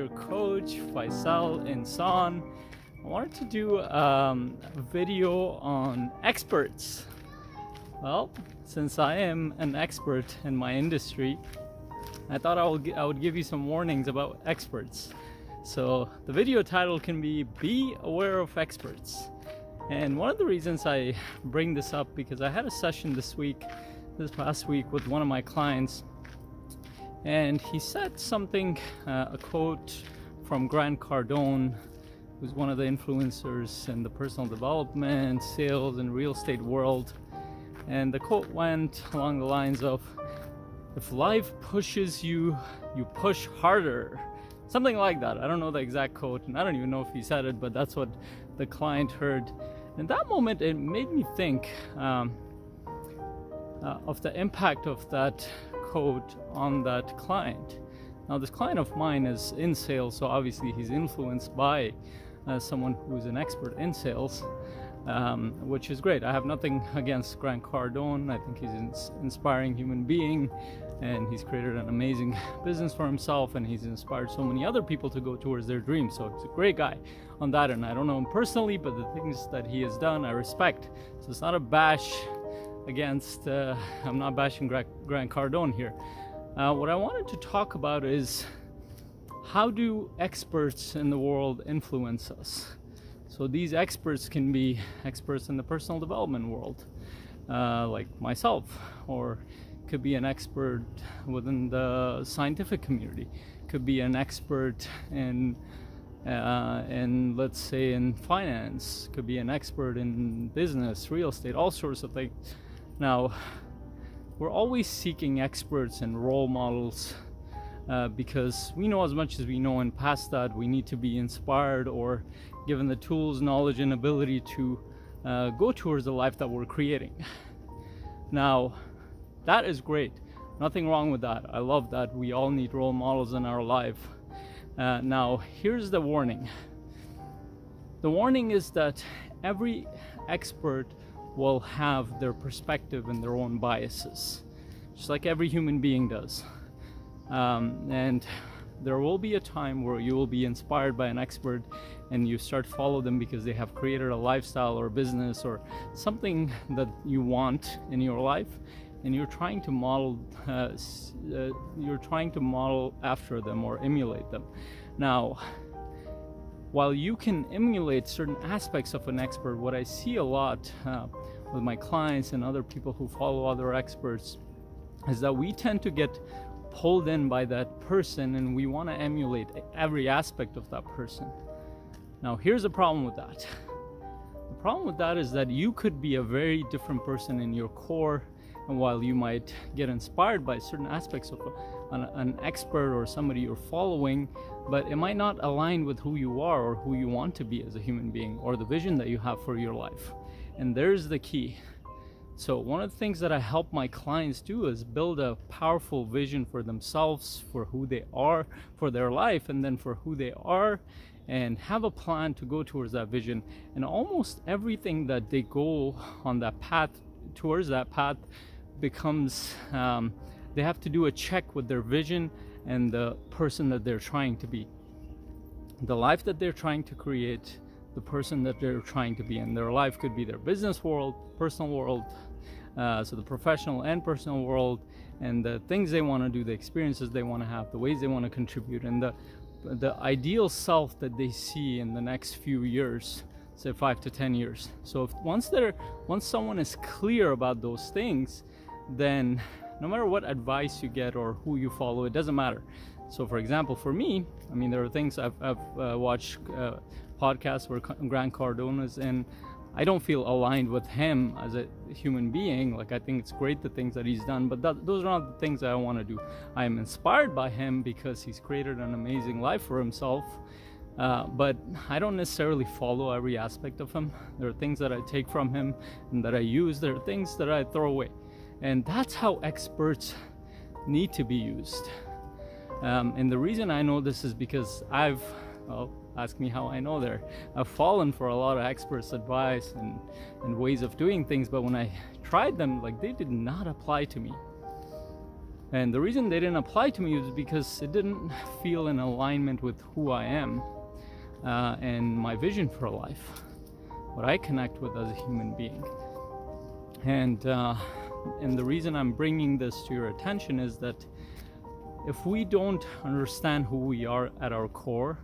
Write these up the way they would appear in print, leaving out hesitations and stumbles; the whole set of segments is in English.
your coach, Faisal Insan. I wanted to do a video on experts. Well, since I am an expert in my industry, I thought I would give you some warnings about experts. So the video title can be Aware of Experts. And one of the reasons I bring this up, because I had a session this past week with one of my clients, and he said something, a quote from Grant Cardone, who's one of the influencers in the personal development, sales, and real estate world. And the quote went along the lines of, if life pushes you, you push harder. Something like that. I don't know the exact quote, and I don't even know if he said it, but that's what the client heard. In that moment, it made me think of the impact of that quote on that client. Now, this client of mine is in sales, so obviously he's influenced by someone who's an expert in sales, which is great. I have nothing against Grant Cardone. I think he's an inspiring human being, and he's created an amazing business for himself, and he's inspired so many other people to go towards their dreams. So he's a great guy on that, and I don't know him personally, but the things that he has done, I respect. So it's not a bash against, I'm not bashing Grant Cardone here. What I wanted to talk about is, how do experts in the world influence us? So these experts can be experts in the personal development world, like myself, or could be an expert within the scientific community, could be an expert in let's say in finance, could be an expert in business, real estate, all sorts of things. Now, we're always seeking experts and role models because we know as much as we know, and past that we need to be inspired or given the tools, knowledge, and ability to go towards the life that we're creating. Now, that is great. Nothing wrong with that. I love that. We all need role models in our life. Now, here's the warning. The warning is that every expert will have their perspective and their own biases, just like every human being does. And there will be a time where you will be inspired by an expert and you start to follow them because they have created a lifestyle or business or something that you want in your life, and you're trying to model after them or emulate them. Now, while you can emulate certain aspects of an expert, what I see a lot with my clients and other people who follow other experts is that we tend to get pulled in by that person and we want to emulate every aspect of that person. Now, here's the problem with that. The problem with that is that you could be a very different person in your core, and while you might get inspired by certain aspects of an expert or somebody you're following, but it might not align with who you are or who you want to be as a human being or the vision that you have for your life. And there's the key. So one of the things that I help my clients do is build a powerful vision for themselves, for who they are, for their life, and then for who they are, and have a plan to go towards that vision. And almost everything that they go on that path, towards that path, becomes, they have to do a check with their vision and the person that they're trying to be, the life that they're trying to create, the person that they're trying to be in. Their life could be their business world, personal world, so the professional and personal world, and the things they want to do, the experiences they want to have, the ways they want to contribute, and the ideal self that they see in the next few years, say 5 to 10 years. So once someone is clear about those things, then no matter what advice you get or who you follow, it doesn't matter. So for example, for me, I mean, there are things I've watched podcasts where Grant Cardone is in. I don't feel aligned with him as a human being. Like, I think it's great the things that he's done, but those are not the things that I want to do. I am inspired by him because he's created an amazing life for himself, but I don't necessarily follow every aspect of him. There are things that I take from him and that I use. There are things that I throw away. And that's how experts need to be used. And the reason I know this is because ask me how I know there. I've fallen for a lot of experts' advice and ways of doing things, but when I tried them, like, they did not apply to me. And the reason they didn't apply to me was because it didn't feel in alignment with who I am and my vision for life, what I connect with as a human being. And the reason I'm bringing this to your attention is that if we don't understand who we are at our core,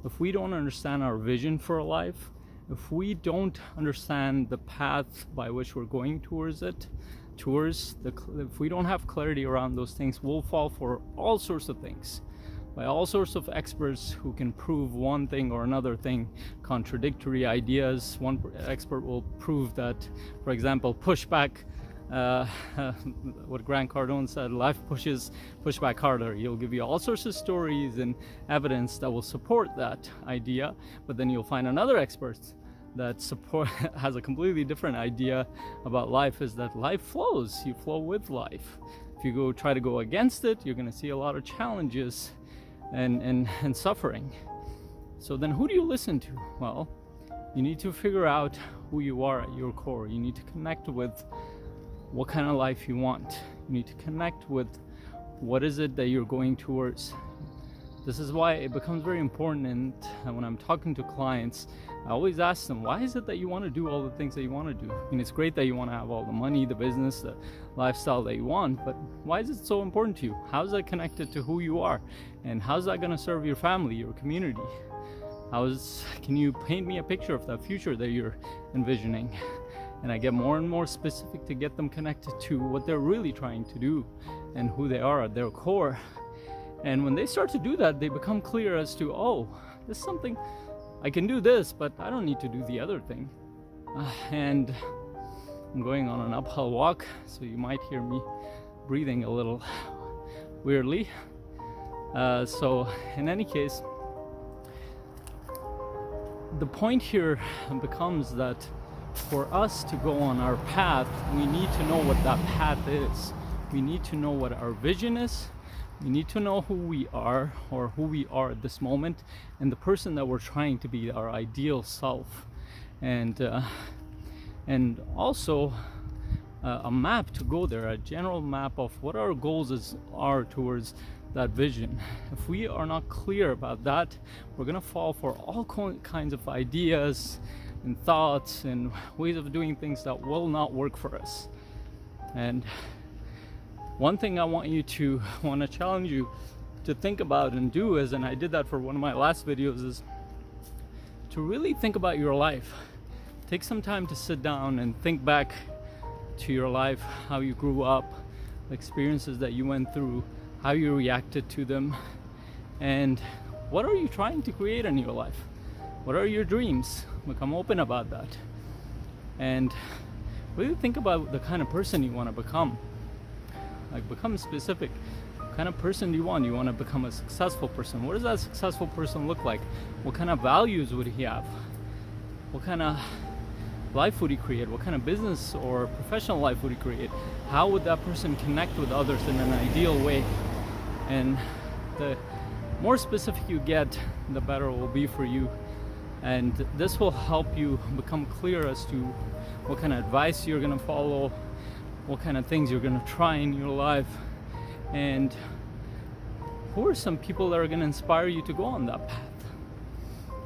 if we don't understand our vision for life, if we don't understand the path by which we're going towards it, if we don't have clarity around those things, we'll fall for all sorts of things by all sorts of experts who can prove one thing or another thing, contradictory ideas. One expert will prove that, for example, pushback, what Grant Cardone said, life pushes back harder. He'll give you all sorts of stories and evidence that will support that idea, but then you'll find another expert that has a completely different idea about life, is that life flows. You flow with life. If you try to go against it, you're going to see a lot of challenges and suffering. So then who do you listen to? Well, you need to figure out who you are at your core. You need to connect with what kind of life you want. You need to connect with what is it that you're going towards. This is why it becomes very important, and when I'm talking to clients, I always ask them, why is it that you want to do all the things that you want to do? I mean, it's great that you want to have all the money, the business, the lifestyle that you want, but why is it so important to you? How's that connected to who you are? And how's that going to serve your family, your community? Can you paint me a picture of that future that you're envisioning? And I get more and more specific to get them connected to what they're really trying to do and who they are at their core. And when they start to do that, they become clear as to, oh, this is something, I can do this, but I don't need to do the other thing. And I'm going on an uphill walk, so you might hear me breathing a little weirdly. So in any case, the point here becomes that for us to go on our path, we need to know what that path is. We need to know what our vision is. We need to know who we are, or who we are at this moment, and the person that we're trying to be, our ideal self, and also a map to go there, a general map of what our goals are towards that vision. If we are not clear about that, we're gonna fall for all kinds of ideas and thoughts and ways of doing things that will not work for us. And one thing I want to challenge you to think about and do is, and I did that for one of my last videos, is to really think about your life. Take some time to sit down and think back to your life, how you grew up, the experiences that you went through, how you reacted to them, and what are you trying to create in your life? What are your dreams? Become open about that. And really think about the kind of person you want to become. Like, become specific. What kind of person do you want? Do you want to become a successful person? What does that successful person look like? What kind of values would he have? What kind of life would he create? What kind of business or professional life would he create? How would that person connect with others in an ideal way? And the more specific you get, the better it will be for you. And this will help you become clear as to what kind of advice you're going to follow, what kind of things you're going to try in your life, and who are some people that are going to inspire you to go on that path.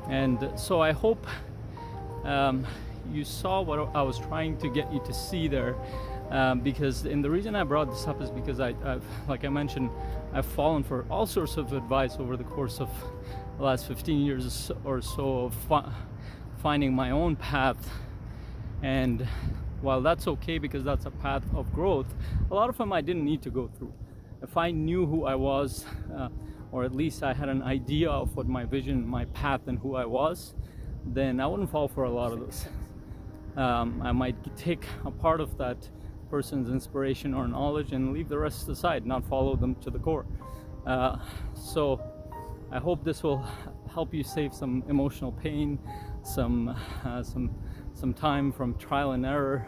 And so I hope you saw what I was trying to get you to see there, because, and the reason I brought this up is because I've, like I mentioned, I've fallen for all sorts of advice over the course of the last 15 years or so of finding my own path. And while that's okay, because that's a path of growth, a lot of them I didn't need to go through. If I knew who I was, or at least I had an idea of what my vision, my path, and who I was, then I wouldn't fall for a lot of this. I might take a part of that person's inspiration or knowledge and leave the rest aside, not follow them to the core. So I hope this will help you save some emotional pain, some time from trial and error,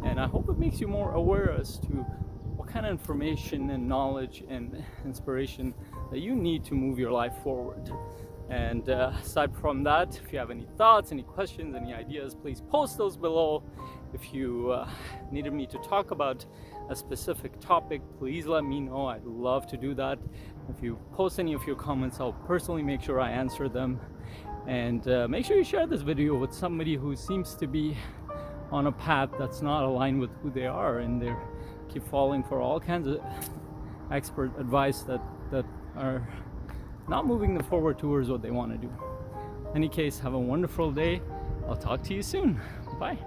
and I hope it makes you more aware as to what kind of information and knowledge and inspiration that you need to move your life forward. And aside from that, if you have any thoughts, any questions, any ideas, please post those below. If you needed me to talk about a specific topic, please let me know. I'd love to do that. If you post any of your comments, I'll personally make sure I answer them. And make sure you share this video with somebody who seems to be on a path that's not aligned with who they are, and they keep falling for all kinds of expert advice that are not moving them forward towards what they want to do. In any case, have a wonderful day. I'll talk to you soon. Bye.